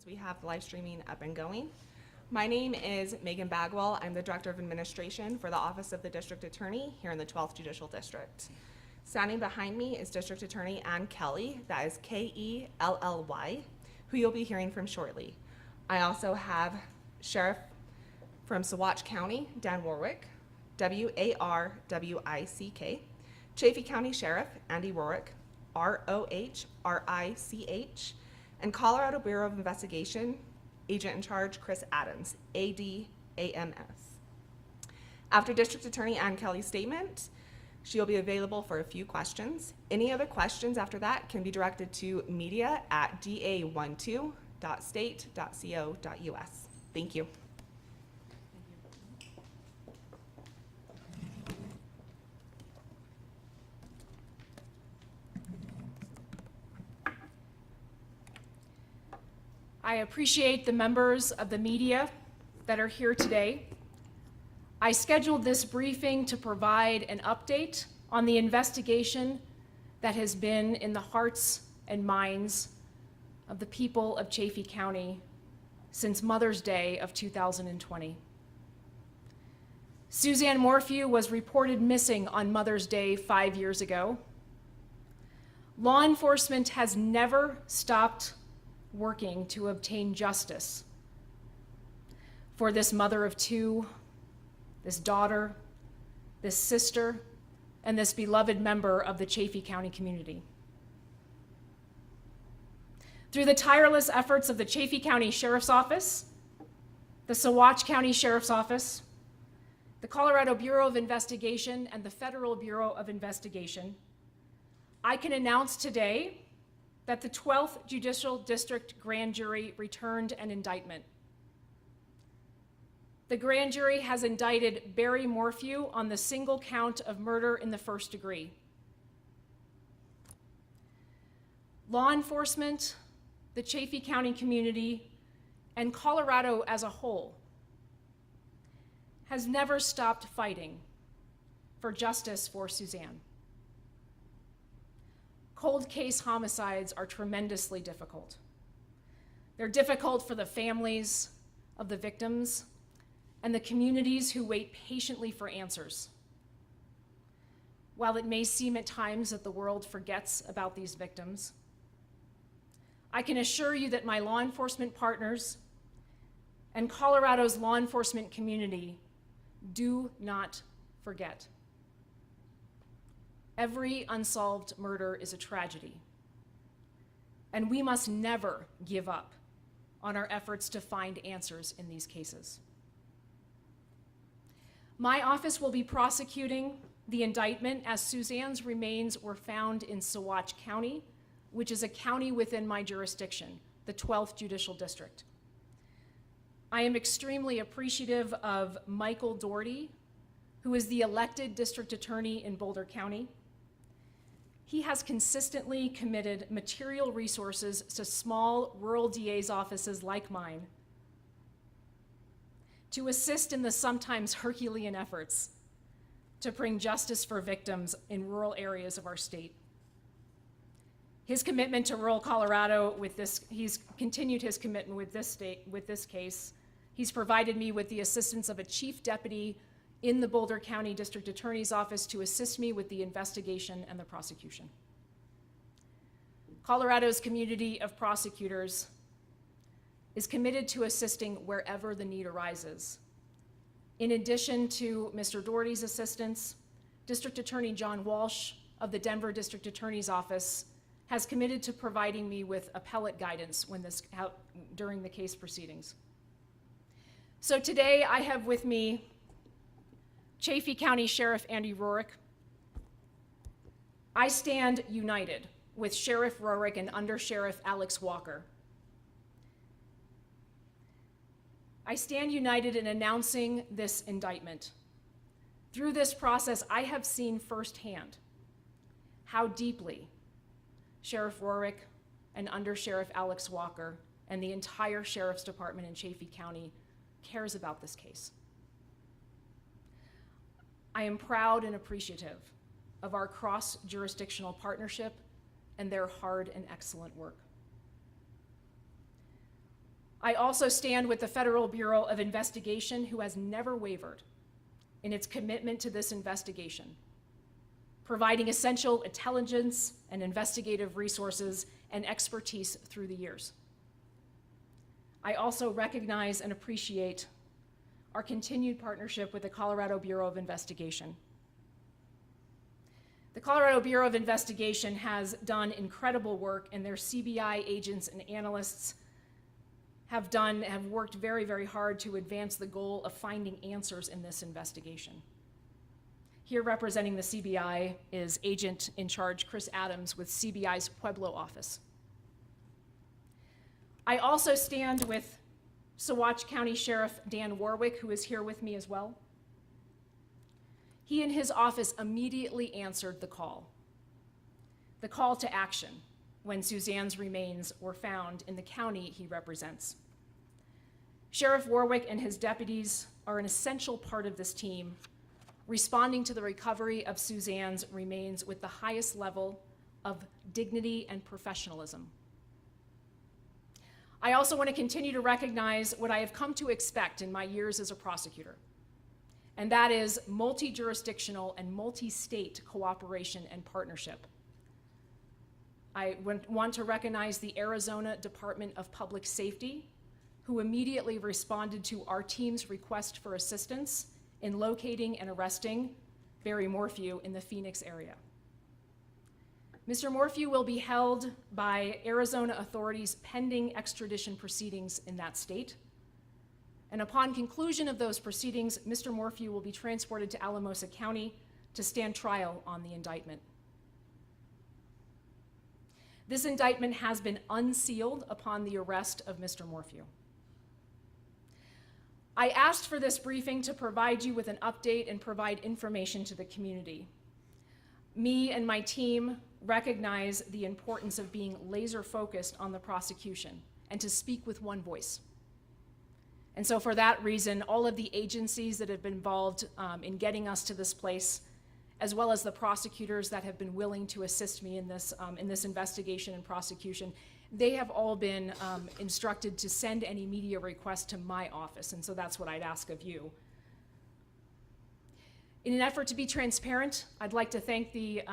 since we have live streaming up and going. My name is Megan Bagwell. I'm the Director of Administration for the Office of the District Attorney here in the 12th Judicial District. Standing behind me is District Attorney Ann Kelly, that is Kelly, who you'll be hearing from shortly. I also have Sheriff from Saguache County, Dan Warwick, Warwick, Chaffee County Sheriff, Andy Rorick, Rohrich, and Colorado Bureau of Investigation, Agent in Charge, Chris Adams, ADAMS. After District Attorney Ann Kelly's statement, she'll be available for a few questions. Any other questions after that can be directed to media@da12.state.co.us. Thank you. I appreciate the members of the media that are here today. I scheduled this briefing to provide an update on the investigation that has been in the hearts and minds of the people of Chaffee County since Mother's Day of 2020. Suzanne Morphew was reported missing on Mother's Day 5 years ago. Law enforcement has never stopped working to obtain justice for this mother of two, this daughter, this sister, and this beloved member of the Chaffee County community. Through the tireless efforts of the Chaffee County Sheriff's Office, the Saguache County Sheriff's Office, the Colorado Bureau of Investigation, and the Federal Bureau of Investigation, I can announce today that the 12th Judicial District Grand Jury returned an indictment. The grand jury has indicted Barry Morphew on the single count of murder in the first degree. Law enforcement, the Chaffee County community, and Colorado as a whole has never stopped fighting for justice for Suzanne. Cold case homicides are tremendously difficult. They're difficult for the families of the victims and the communities who wait patiently for answers. While it may seem at times that the world forgets about these victims, I can assure you that my law enforcement partners and Colorado's law enforcement community do not forget. Every unsolved murder is a tragedy, and we must never give up on our efforts to find answers in these cases. My office will be prosecuting the indictment as Suzanne's remains were found in Saguache County, which is a county within my jurisdiction, the 12th Judicial District. I am extremely appreciative of Michael Doherty, who is the elected district attorney in Boulder County. He has consistently committed material resources to small rural DA's offices like mine to assist in the sometimes Herculean efforts to bring justice for victims in rural areas of our state. His commitment to rural Colorado he's continued his commitment with this case. He's provided me with the assistance of a chief deputy in the Boulder County District Attorney's Office to assist me with the investigation and the prosecution. Colorado's community of prosecutors is committed to assisting wherever the need arises. In addition to Mr. Doherty's assistance, District Attorney John Walsh of the Denver District Attorney's Office has committed to providing me with appellate guidance during the case proceedings. So today I have with me Chaffee County Sheriff Andy Rorick. I stand united with Sheriff Rorick and Under Sheriff Alex Walker. I stand united in announcing this indictment. Through this process, I have seen firsthand how deeply Sheriff Rorick and Under Sheriff Alex Walker and the entire Sheriff's Department in Chaffee County cares about this case. I am proud and appreciative of our cross-jurisdictional partnership and their hard and excellent work. I also stand with the Federal Bureau of Investigation, who has never wavered in its commitment to this investigation, providing essential intelligence and investigative resources and expertise through the years. I also recognize and appreciate our continued partnership with the Colorado Bureau of Investigation. The Colorado Bureau of Investigation has done incredible work, and their CBI agents and analysts have worked very, very hard to advance the goal of finding answers in this investigation. Here representing the CBI is Agent in Charge Chris Adams with CBI's Pueblo office. I also stand with Saguache County Sheriff Dan Warwick, who is here with me as well. He and his office immediately answered the call to action, when Suzanne's remains were found in the county he represents. Sheriff Warwick and his deputies are an essential part of this team, responding to the recovery of Suzanne's remains with the highest level of dignity and professionalism. I also want to continue to recognize what I have come to expect in my years as a prosecutor, and that is multi-jurisdictional and multi-state cooperation and partnership. I want to recognize the Arizona Department of Public Safety, who immediately responded to our team's request for assistance in locating and arresting Barry Morphew in the Phoenix area. Mr. Morphew will be held by Arizona authorities pending extradition proceedings in that state. And upon conclusion of those proceedings, Mr. Morphew will be transported to Alamosa County to stand trial on the indictment. This indictment has been unsealed upon the arrest of Mr. Morphew. I asked for this briefing to provide you with an update and provide information to the community. Me and my team recognize the importance of being laser focused on the prosecution and to speak with one voice. And so for that reason, all of the agencies that have been involved in getting us to this place, as well as the prosecutors that have been willing to assist me in this investigation and prosecution, they have all been instructed to send any media requests to my office, and so that's what I'd ask of you. In an effort to be transparent, I'd like to thank the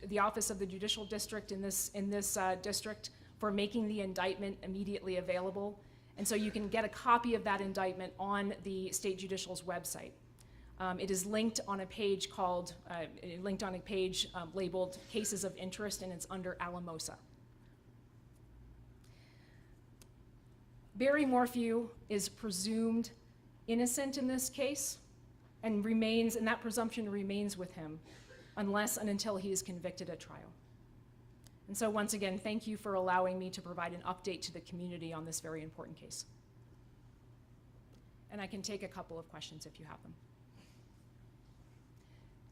the Office of the Judicial District in this district for making the indictment immediately available, and so you can get a copy of that indictment on the State Judicial's website. It is linked on a page labeled Cases of Interest, and it's under Alamosa. Barry Morphew is presumed innocent in this case, and that presumption remains with him unless and until he is convicted at trial. And so once again, thank you for allowing me to provide an update to the community on this very important case. And I can take a couple of questions if you have them.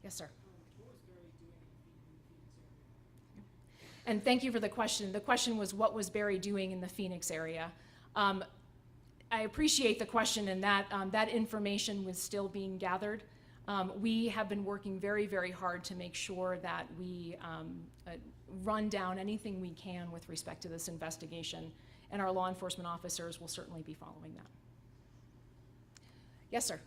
Yes, sir. What was Barry doing in the Phoenix area? And thank you for the question. The question was, what was Barry doing in the Phoenix area? I appreciate the question, and that information was still being gathered. We have been working very, very hard to make sure that we run down anything we can with respect to this investigation, and our law enforcement officers will certainly be following that. Yes, sir.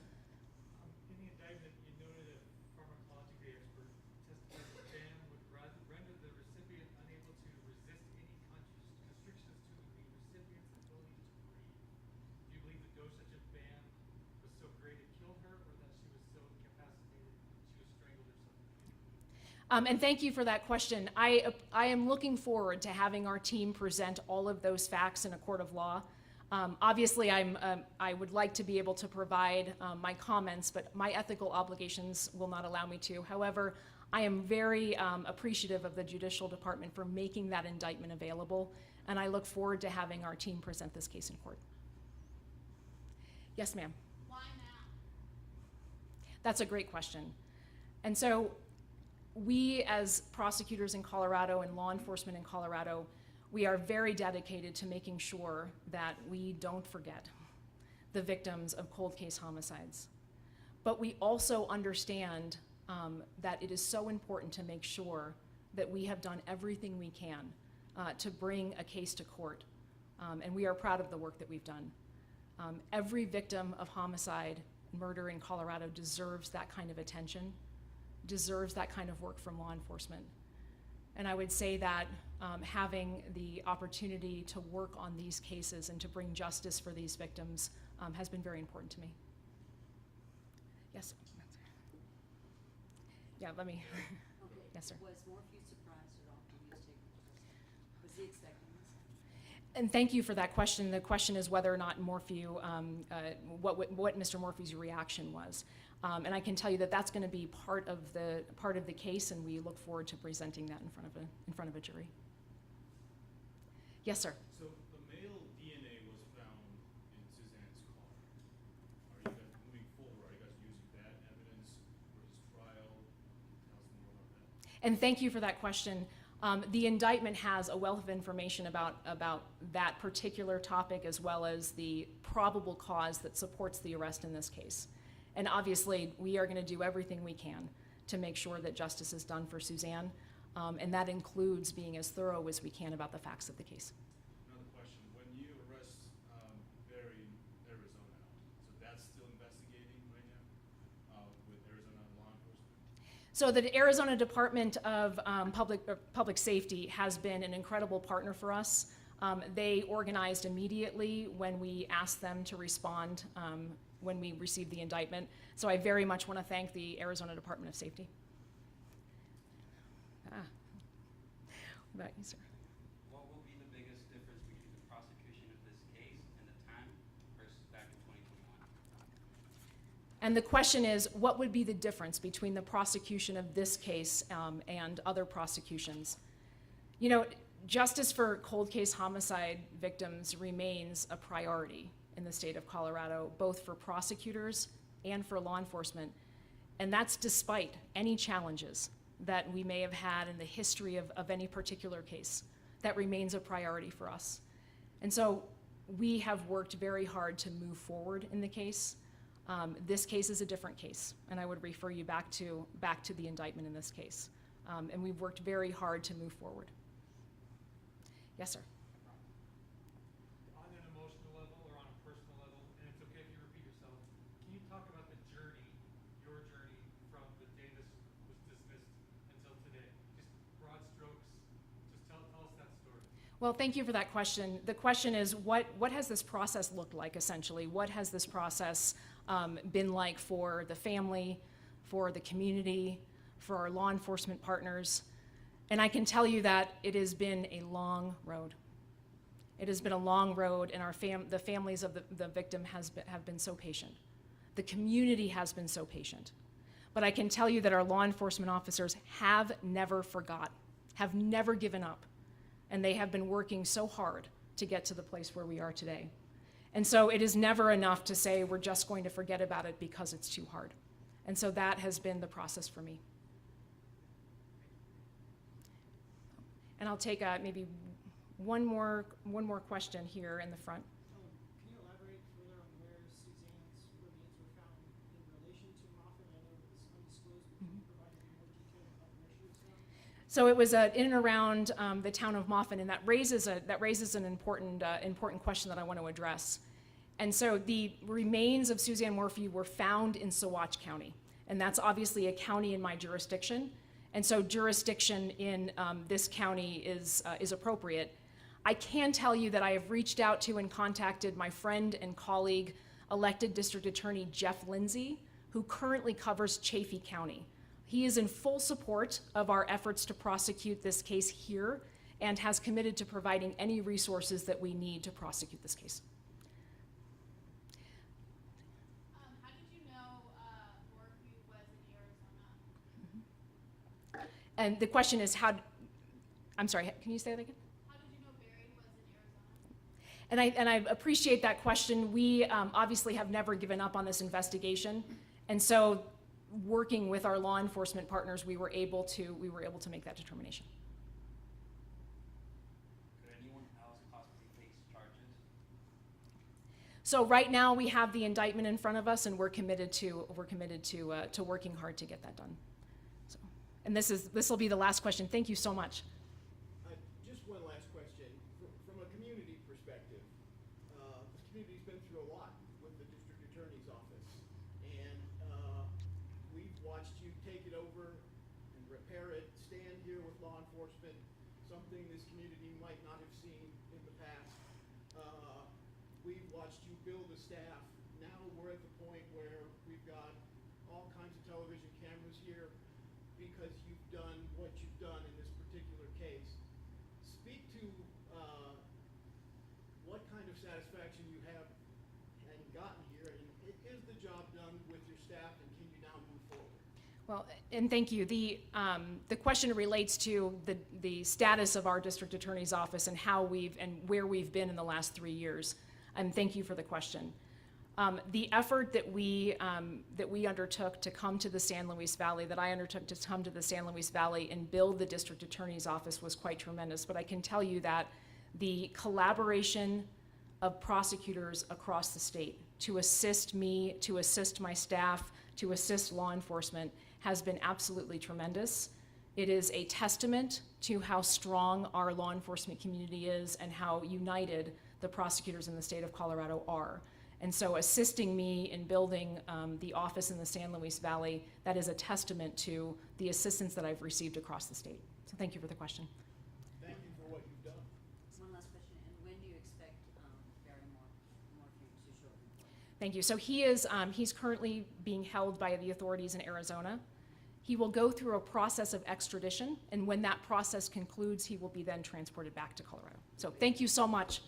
In the indictment, you noted a pharmacology expert testified that ban would render the recipient unable to resist any constrictions to the recipient's ability to breathe. Do you believe the dosage of ban was so great it killed her, or that she was so incapacitated she was strangled herself? And thank you for that question. I am looking forward to having our team present all of those facts in a court of law. Obviously, I would like to be able to provide my comments, but my ethical obligations will not allow me to. However, I am very appreciative of the Judicial Department for making that indictment available, and I look forward to having our team present this case in court. Yes, ma'am. Why now? That's a great question. And so we, as prosecutors in Colorado and law enforcement in Colorado, we are very dedicated to making sure that we don't forget the victims of cold case homicides. But we also understand that it is so important to make sure that we have done everything we can to bring a case to court And we are proud of the work that we've done. Every victim of homicide and murder in Colorado deserves that kind of attention, deserves that kind of work from law enforcement. And I would say that having the opportunity to work on these cases and to bring justice for these victims has been very important to me. Yes? Yeah, let me. Okay. Yes, sir. Was Morphew surprised at all when he was taken to custody? Was he expecting this? And thank you for that question. The question is whether or not Morphew, what Mr. Morphew's reaction was. And I can tell you that that's going to be part of the case, and we look forward to presenting that in front of a jury. Yes, sir. So the male DNA was found in Suzanne's car. Are you guys moving forward? Are you guys using that evidence for his trial? Tell us more about that. And thank you for that question. The indictment has a wealth of information about that particular topic, as well as the probable cause that supports the arrest in this case. And obviously, we are going to do everything we can to make sure that justice is done for Suzanne, and that includes being as thorough as we can about the facts of the case. Another question. When you arrest Barry in Arizona, so that's still investigating right now with Arizona law enforcement? So the Arizona Department of Public Safety has been an incredible partner for us. They organized immediately when we asked them to respond when we received the indictment. So I very much want to thank the Arizona Department of Safety. What about you, sir? What will be the biggest difference between the prosecution of this case and the time versus back in 2021? And the question is, what would be the difference between the prosecution of this case and other prosecutions? You know, justice for cold case homicide victims remains a priority in the state of Colorado, both for prosecutors and for law enforcement. And that's despite any challenges that we may have had in the history of any particular case. That remains a priority for us. And so we have worked very hard to move forward in the case. This case is a different case, and I would refer you back to the indictment in this case. And we've worked very hard to move forward. Yes, sir. On an emotional level or on a personal level, and it's okay if you repeat yourself, can you talk about the journey, your journey from the day this was dismissed until today? Just broad strokes, just tell us that story. Well, thank you for that question. The question is, what has this process looked like, essentially? What has this process been like for the family, for the community, for our law enforcement partners? And I can tell you that it has been a long road. It has been a long road, and the families of the victim have been so patient. The community has been so patient. But I can tell you that our law enforcement officers have never forgot, have never given up, and they have been working so hard to get to the place where we are today. And so it is never enough to say we're just going to forget about it because it's too hard. And so that has been the process for me. And I'll take maybe one more question here in the front. Can you elaborate further on where Suzanne's remains were found in relation to Moffett? I know it was undisclosed, but can you provide any more detail about where she was found? So it was in and around the town of Moffett, and that raises an important question that I want to address. And so the remains of Suzanne Morphew were found in Saguache County, and that's obviously a county in my jurisdiction. And so jurisdiction in this county is appropriate. I can tell you that I have reached out to and contacted my friend and colleague, elected District Attorney Jeff Lindsay, who currently covers Chaffee County. He is in full support of our efforts to prosecute this case here and has committed to providing any resources that we need to prosecute this case. How did you know Morphew was in Arizona? And the question is I'm sorry, can you say that again? How did you know Barry was in Arizona? And I appreciate that question. We obviously have never given up on this investigation. And so working with our law enforcement partners, we were able to make that determination. Could anyone else possibly face charges? So right now we have the indictment in front of us, and we're committed to working hard to get that done. So, and this will be the last question. Thank you so much. Just one last question. From a community perspective, over and repair it, stand here with law enforcement, something this community might not have seen in the past. We've watched you build a staff. Now we're at the point where we've got all kinds of television cameras here because you've done what you've done in this particular case. Speak to what kind of satisfaction you have and gotten here, and is the job done with your staff, and can you now move forward? Well, and thank you. The question relates to the status of our district attorney's office and how and where we've been in the last 3 years. And thank you for the question. The effort that we undertook to come to the San Luis Valley, that I undertook to come to the San Luis Valley and build the district attorney's office was quite tremendous. But I can tell you that the collaboration of prosecutors across the state to assist me, to assist my staff, to assist law enforcement has been absolutely tremendous. It is a testament to how strong our law enforcement community is and how united the prosecutors in the state of Colorado are. And so assisting me in building the office in the San Luis Valley, that is a testament to the assistance that I've received across the state. So thank you for the question. Thank you for what you've done. One last question, and when do you expect Barry Morphew to show up in court? Thank you. So he's currently being held by the authorities in Arizona. He will go through a process of extradition, and when that process concludes, he will be then transported back to Colorado. So thank you so much.